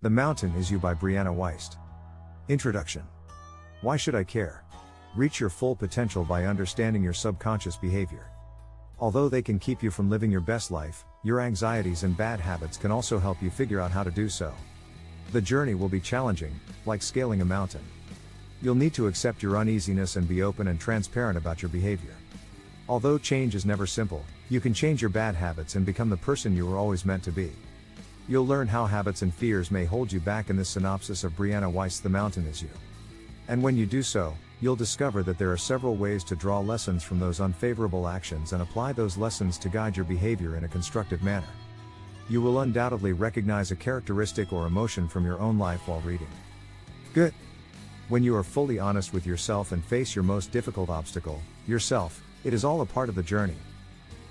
The Mountain is You by Brianna Wiest. Introduction. Why should I care? Reach your full potential by understanding your subconscious behavior. Although they can keep you from living your best life, your anxieties and bad habits can also help you figure out how to do so. The journey will be challenging, like scaling a mountain. You'll need to accept your uneasiness and be open and transparent about your behavior. Although change is never simple, you can change your bad habits and become the person you were always meant to be. You'll learn how habits and fears may hold you back in this synopsis of Brianna Wiest's The Mountain is You. And when you do so, you'll discover that there are several ways to draw lessons from those unfavorable actions and apply those lessons to guide your behavior in a constructive manner. You will undoubtedly recognize a characteristic or emotion from your own life while reading. Good. When you are fully honest with yourself and face your most difficult obstacle, yourself, it is all a part of the journey.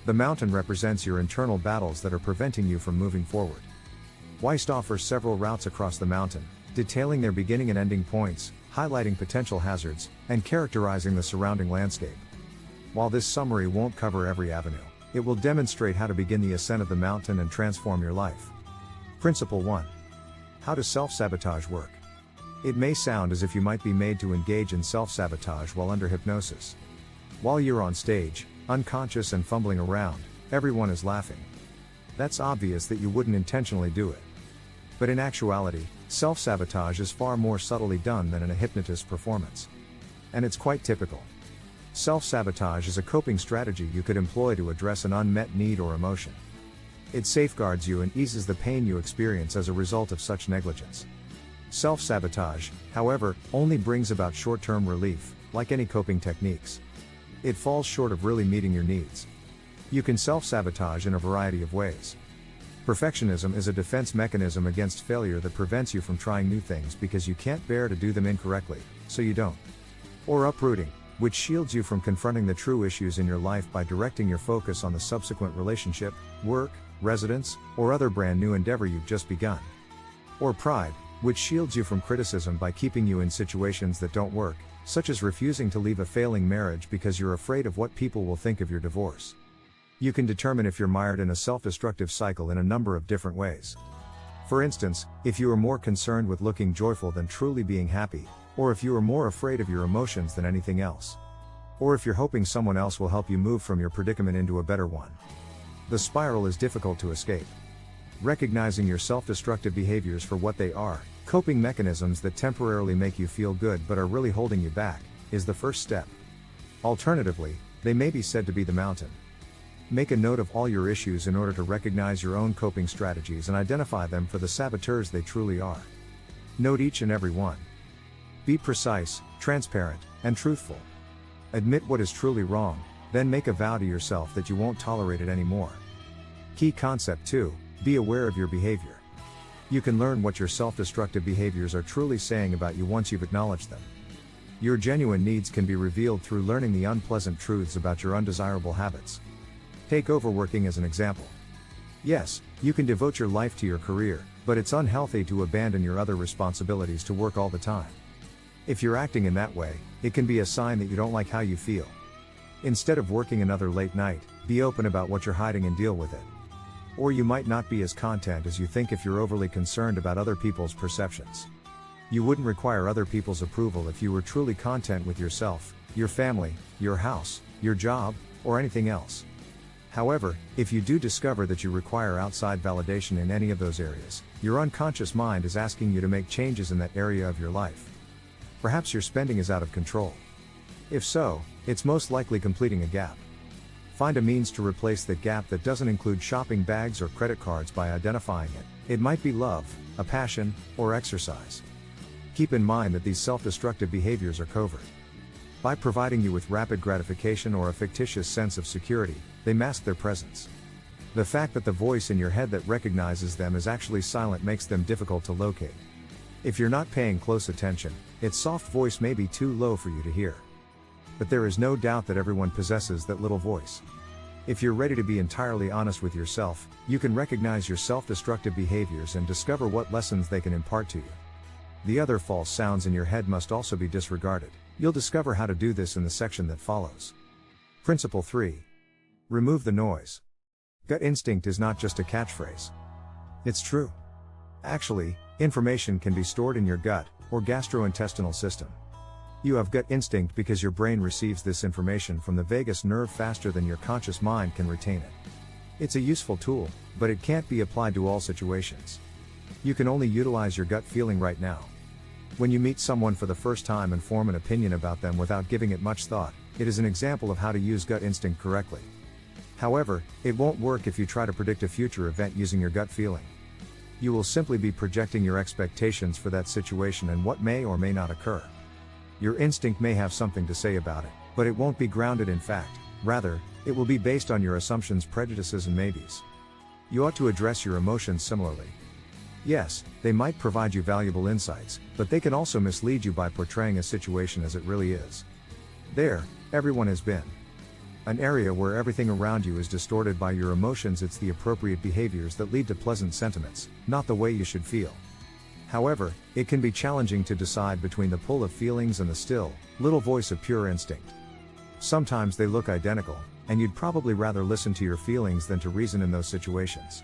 The mountain represents your internal battles that are preventing you from moving forward. Wiest offers several routes across the mountain, detailing their beginning and ending points, highlighting potential hazards, and characterizing the surrounding landscape. While this summary won't cover every avenue, it will demonstrate how to begin the ascent of the mountain and transform your life. Principle 1. How does self-sabotage work? It may sound as if you might be made to engage in self-sabotage while under hypnosis. While you're on stage, unconscious and fumbling around, everyone is laughing. That's obvious that you wouldn't intentionally do it. But in actuality, self-sabotage is far more subtly done than in a hypnotist performance. And it's quite typical. Self-sabotage is a coping strategy you could employ to address an unmet need or emotion. It safeguards you and eases the pain you experience as a result of such negligence. Self-sabotage, however, only brings about short-term relief, like any coping techniques. It falls short of really meeting your needs. You can self-sabotage in a variety of ways. Perfectionism is a defense mechanism against failure that prevents you from trying new things because you can't bear to do them incorrectly, so you don't. Or uprooting, which shields you from confronting the true issues in your life by directing your focus on the subsequent relationship, work, residence, or other brand new endeavor you've just begun. Or pride, which shields you from criticism by keeping you in situations that don't work, such as refusing to leave a failing marriage because you're afraid of what people will think of your divorce. You can determine if you're mired in a self-destructive cycle in a number of different ways. For instance, if you are more concerned with looking joyful than truly being happy, or if you are more afraid of your emotions than anything else. Or if you're hoping someone else will help you move from your predicament into a better one. The spiral is difficult to escape. Recognizing your self-destructive behaviors for what they are, coping mechanisms that temporarily make you feel good but are really holding you back, is the first step. Alternatively, they may be said to be the mountain. Make a note of all your issues in order to recognize your own coping strategies and identify them for the saboteurs they truly are. Note each and every one. Be precise, transparent, and truthful. Admit what is truly wrong, then make a vow to yourself that you won't tolerate it anymore. Key concept 2, be aware of your behavior. You can learn what your self-destructive behaviors are truly saying about you once you've acknowledged them. Your genuine needs can be revealed through learning the unpleasant truths about your undesirable habits. Take overworking as an example. Yes, you can devote your life to your career, but it's unhealthy to abandon your other responsibilities to work all the time. If you're acting in that way, it can be a sign that you don't like how you feel. Instead of working another late night, be open about what you're hiding and deal with it. Or you might not be as content as you think if you're overly concerned about other people's perceptions. You wouldn't require other people's approval if you were truly content with yourself, your family, your house, your job, or anything else. However, if you do discover that you require outside validation in any of those areas, your unconscious mind is asking you to make changes in that area of your life. Perhaps your spending is out of control. If so, it's most likely completing a gap. Find a means to replace that gap that doesn't include shopping bags or credit cards by identifying it. It might be love, a passion, or exercise. Keep in mind that these self-destructive behaviors are covert. By providing you with rapid gratification or a fictitious sense of security, they mask their presence. The fact that the voice in your head that recognizes them is actually silent makes them difficult to locate. If you're not paying close attention, its soft voice may be too low for you to hear. But there is no doubt that everyone possesses that little voice. If you're ready to be entirely honest with yourself, you can recognize your self-destructive behaviors and discover what lessons they can impart to you. The other false sounds in your head must also be disregarded. You'll discover how to do this in the section that follows. Principle 3. Remove the noise. Gut instinct is not just a catchphrase. It's true. Actually, Information can be stored in your gut, or gastrointestinal system. You have gut instinct because your brain receives this information from the vagus nerve faster than your conscious mind can retain it. It's a useful tool, but it can't be applied to all situations. You can only utilize your gut feeling right now. When you meet someone for the first time and form an opinion about them without giving it much thought, it is an example of how to use gut instinct correctly. However, it won't work if you try to predict a future event using your gut feeling. You will simply be projecting your expectations for that situation and what may or may not occur. Your instinct may have something to say about it, but it won't be grounded in fact. Rather, it will be based on your assumptions, prejudices, and maybes. You ought to address your emotions similarly. Yes, they might provide you valuable insights, but they can also mislead you by portraying a situation as it really is. There, everyone has been. An area where everything around you is distorted by your emotions. It's the appropriate behaviors that lead to pleasant sentiments, not the way you should feel. However, it can be challenging to decide between the pull of feelings and the still, little voice of pure instinct. Sometimes they look identical, and you'd probably rather listen to your feelings than to reason in those situations.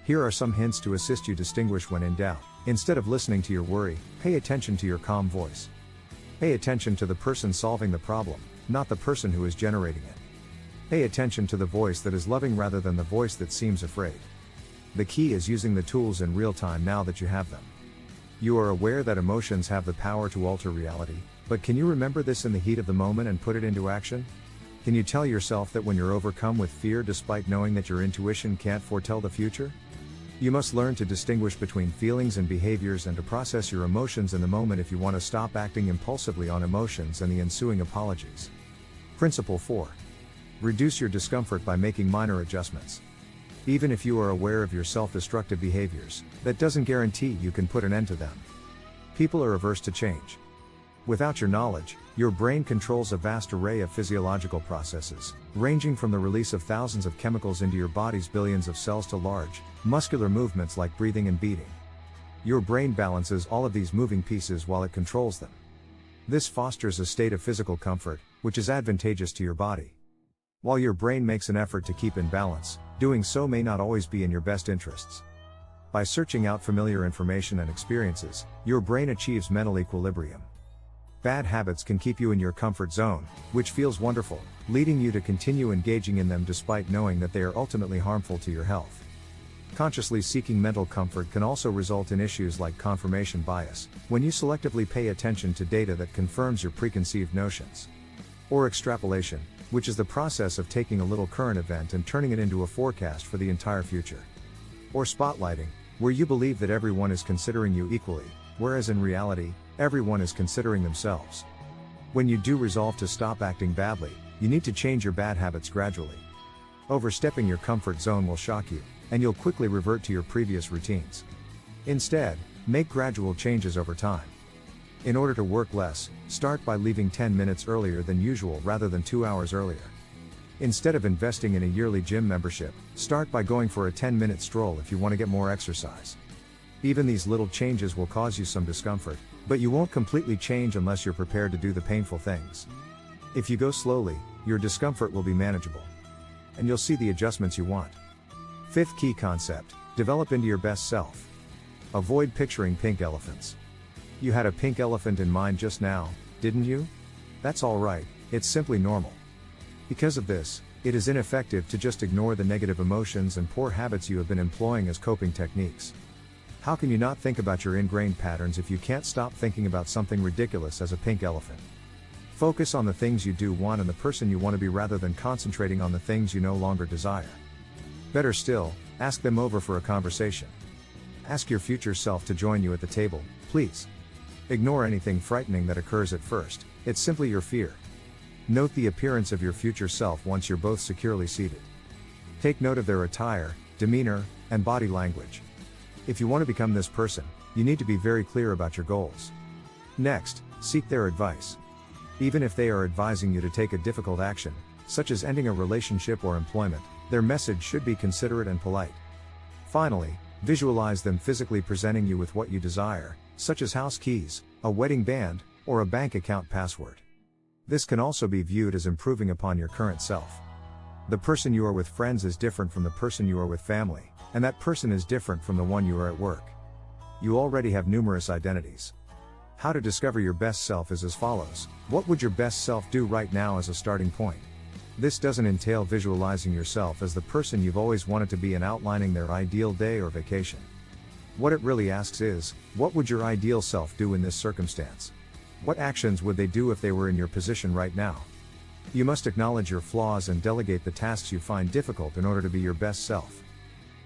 Here are some hints to assist you distinguish when in doubt. Instead of listening to your worry, pay attention to your calm voice. Pay attention to the person solving the problem, not the person who is generating it. Pay attention to the voice that is loving rather than the voice that seems afraid. The key is using the tools in real time now that you have them. You are aware that emotions have the power to alter reality, but can you remember this in the heat of the moment and put it into action? Can you tell yourself that when you're overcome with fear despite knowing that your intuition can't foretell the future? You must learn to distinguish between feelings and behaviors and to process your emotions in the moment if you want to stop acting impulsively on emotions and the ensuing apologies. Principle 4. Reduce your discomfort by making minor adjustments. Even if you are aware of your self-destructive behaviors, that doesn't guarantee you can put an end to them. People are averse to change. Without your knowledge, your brain controls a vast array of physiological processes, ranging from the release of thousands of chemicals into your body's billions of cells to large, muscular movements like breathing and beating. Your brain balances all of these moving pieces while it controls them. This fosters a state of physical comfort, which is advantageous to your body. While your brain makes an effort to keep in balance, doing so may not always be in your best interests. By searching out familiar information and experiences, your brain achieves mental equilibrium. Bad habits can keep you in your comfort zone, which feels wonderful, leading you to continue engaging in them despite knowing that they are ultimately harmful to your health. Consciously seeking mental comfort can also result in issues like confirmation bias, when you selectively pay attention to data that confirms your preconceived notions. Or extrapolation, which is the process of taking a little current event and turning it into a forecast for the entire future. Or spotlighting, where you believe that everyone is considering you equally, whereas in reality, everyone is considering themselves. When you do resolve to stop acting badly, you need to change your bad habits gradually. Overstepping your comfort zone will shock you, and you'll quickly revert to your previous routines. Instead, make gradual changes over time. In order to work less, start by leaving 10 minutes earlier than usual rather than 2 hours earlier. Instead of investing in a yearly gym membership, start by going for a 10-minute stroll if you want to get more exercise. Even these little changes will cause you some discomfort, but you won't completely change unless you're prepared to do the painful things. If you go slowly, your discomfort will be manageable. And you'll see the adjustments you want. Fifth key concept, develop into your best self. Avoid picturing pink elephants. You had a pink elephant in mind just now, didn't you? That's alright, it's simply normal. Because of this, it is ineffective to just ignore the negative emotions and poor habits you have been employing as coping techniques. How can you not think about your ingrained patterns if you can't stop thinking about something ridiculous as a pink elephant? Focus on the things you do want and the person you want to be rather than concentrating on the things you no longer desire. Better still, ask them over for a conversation. Ask your future self to join you at the table, please. Ignore anything frightening that occurs at first, it's simply your fear. Note the appearance of your future self once you're both securely seated. Take note of their attire, demeanor, and body language. If you want to become this person, you need to be very clear about your goals. Next, seek their advice. Even if they are advising you to take a difficult action, such as ending a relationship or employment, their message should be considerate and polite. Finally, visualize them physically presenting you with what you desire, such as house keys, a wedding band, or a bank account password. This can also be viewed as improving upon your current self. The person you are with friends is different from the person you are with family, and that person is different from the one you are at work. you already have numerous identities. How to discover your best self is as follows. What would your best self do right now as a starting point? This doesn't entail visualizing yourself as the person you've always wanted to be and outlining their ideal day or vacation. What it really asks is, what would your ideal self do in this circumstance? What actions would they do if they were in your position right now? You must acknowledge your flaws and delegate the tasks you find difficult in order to be your best self.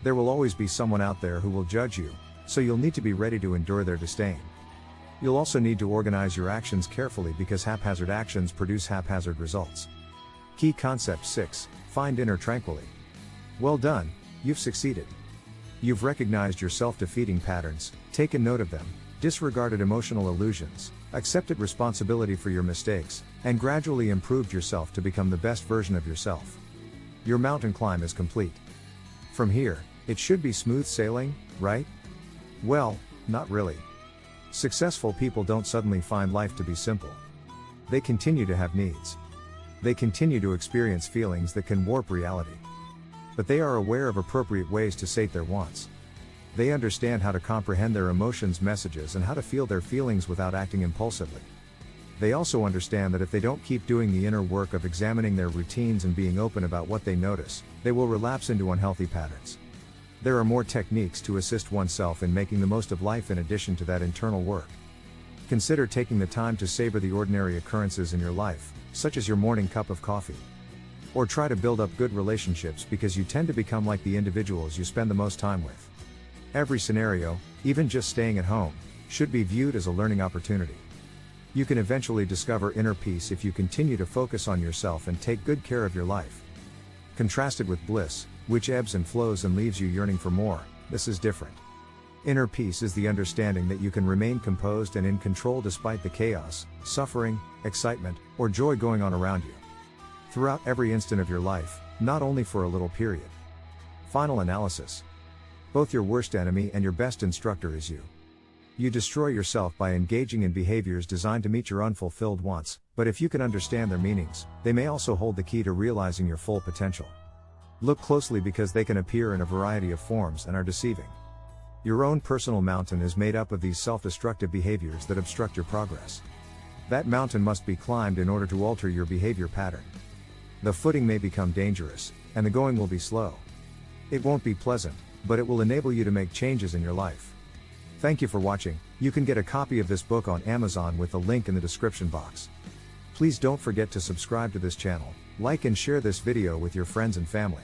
There will always be someone out there who will judge you, so you'll need to be ready to endure their disdain. You'll also need to organize your actions carefully because haphazard actions produce haphazard results. Key Concept 6, Find Inner Tranquility. Well done, you've succeeded. You've recognized your self-defeating patterns, taken note of them, disregarded emotional illusions, accepted responsibility for your mistakes, and gradually improved yourself to become the best version of yourself. Your mountain climb is complete. From here, it should be smooth sailing, right? Well, not really. Successful people don't suddenly find life to be simple. They continue to have needs. They continue to experience feelings that can warp reality. But they are aware of appropriate ways to sate their wants. They understand how to comprehend their emotions' messages and how to feel their feelings without acting impulsively. They also understand that if they don't keep doing the inner work of examining their routines and being open about what they notice, they will relapse into unhealthy patterns. There are more techniques to assist oneself in making the most of life in addition to that internal work. Consider taking the time to savor the ordinary occurrences in your life, such as your morning cup of coffee. Or try to build up good relationships because you tend to become like the individuals you spend the most time with. Every scenario, even just staying at home, should be viewed as a learning opportunity. You can eventually discover inner peace if you continue to focus on yourself and take good care of your life. Contrasted with bliss, which ebbs and flows and leaves you yearning for more, this is different. Inner peace is the understanding that you can remain composed and in control despite the chaos, suffering, excitement, or joy going on around you. Throughout every instant of your life, not only for a little period. Final analysis. Both your worst enemy and your best instructor is you. You destroy yourself by engaging in behaviors designed to meet your unfulfilled wants, but if you can understand their meanings, they may also hold the key to realizing your full potential. Look closely because they can appear in a variety of forms and are deceiving. Your own personal mountain is made up of these self-destructive behaviors that obstruct your progress. That mountain must be climbed in order to alter your behavior pattern. The footing may become dangerous, and the going will be slow. It won't be pleasant, but it will enable you to make changes in your life. Thank you for watching. You can get a copy of this book on Amazon with the link in the description box. Please don't forget to subscribe to this channel, like and share this video with your friends and family.